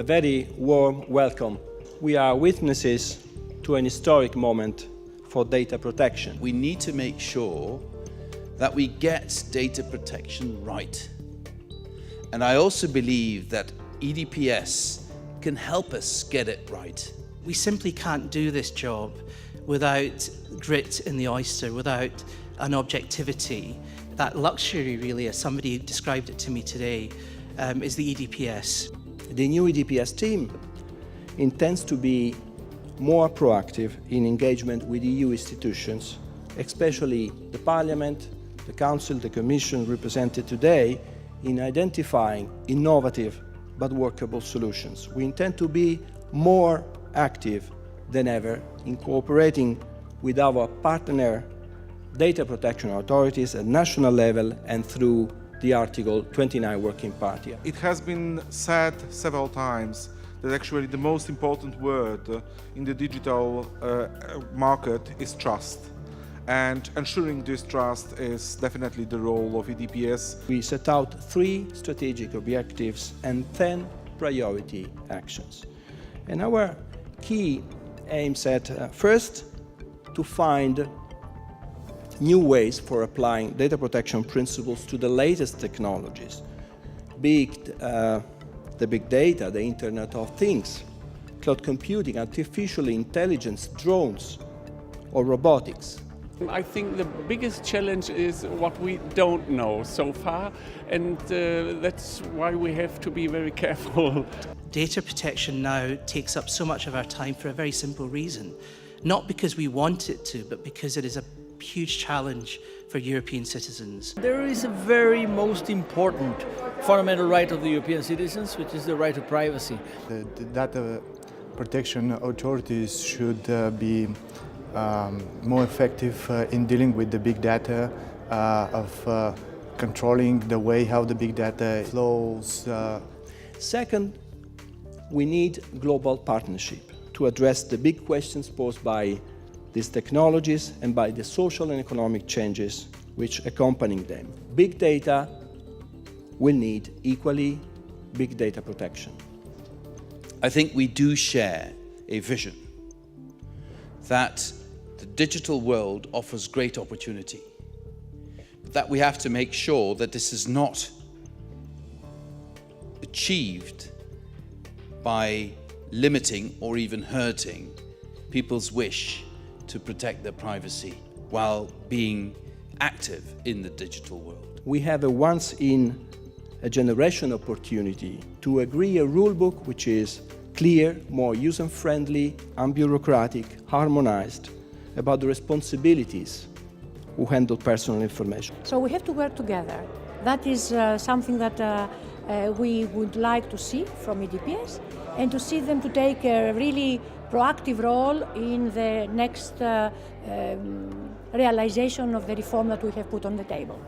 a very warm welcome. We are witnesses to an historic moment for data protection. We need to make sure that we get data protection right. And I also believe that EDPS can help us get it right. We simply can't do this job without grit in the oyster, without an objectivity. That luxury, really, as somebody described it to me today, is the EDPS. The new EDPS team intends to be more proactive in engagement with EU institutions, especially the Parliament, the Council, the Commission represented today, in identifying innovative but workable solutions. We intend to be more active than ever in cooperating with our partner data protection authorities at national level and through the Article 29 Working Party. It has been said several times that actually the most important word in the digital market is trust. And ensuring this trust is definitely the role of EDPS. We set out 3 strategic objectives and 10 priority actions. And our key aims at first, to find new ways for applying data protection principles to the latest technologies, be it the big data, the Internet of Things, cloud computing, artificial intelligence, drones, or robotics. I think the biggest challenge is what we don't know so far, and that's why we have to be very careful. Data protection now takes up so much of our time for a very simple reason. Not because we want it to, but because it is a huge challenge for European citizens. There is a very most important fundamental right of the European citizens, which is the right to privacy. The data protection authorities should be more effective in dealing with the big data, of controlling the way how the big data flows. Second, we need global partnership to address the big questions posed by these technologies and by the social and economic changes which accompany them. Big data will need equally big data protection. I think we do share a vision that the digital world offers great opportunity, but that we have to make sure that this is not achieved by limiting or even hurting people's wish to protect their privacy while being active in the digital world. We have a once-in-a-generation opportunity to agree a rule book which is clear, more user-friendly, unbureaucratic, harmonized, about the responsibilities who handle personal information. So we have to work together. That is something that we would like to see from EDPS, and to see them to take a really proactive role in the next realization of the reform that we have put on the table.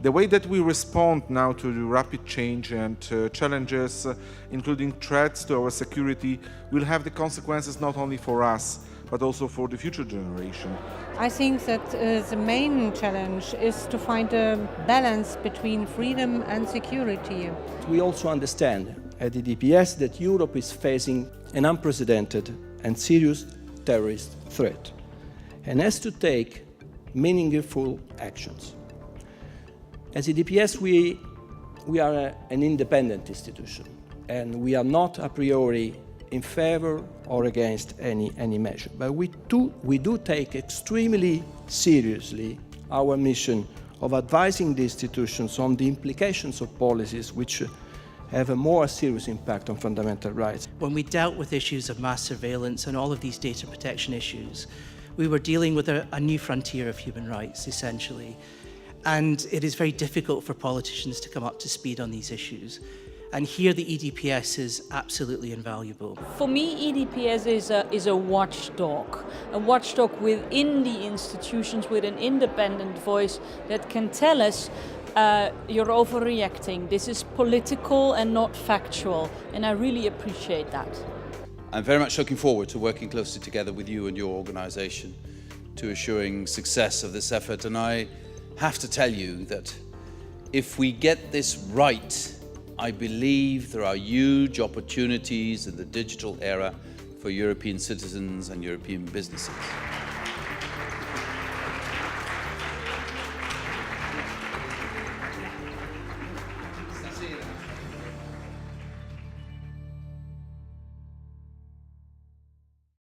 The way that we respond now to the rapid change and challenges, including threats to our security, will have the consequences not only for us, but also for the future generation. I think that the main challenge is to find a balance between freedom and security. We also understand at EDPS that Europe is facing an unprecedented and serious terrorist threat and has to take meaningful actions. As EDPS, we are an independent institution, and we are not a priori in favor or against any measure. But we do take extremely seriously our mission of advising the institutions on the implications of policies which have a more serious impact on fundamental rights. When we dealt with issues of mass surveillance and all of these data protection issues, we were dealing with a new frontier of human rights, essentially. And it is very difficult for politicians to come up to speed on these issues. And here the EDPS is absolutely invaluable. For me, EDPS is a watchdog within the institutions with an independent voice that can tell us you're overreacting. This is political and not factual, and I really appreciate that. I'm very much looking forward to working closely together with you and your organisation to assuring success of this effort. And I have to tell you that if we get this right, I believe there are huge opportunities in the digital era for European citizens and European businesses.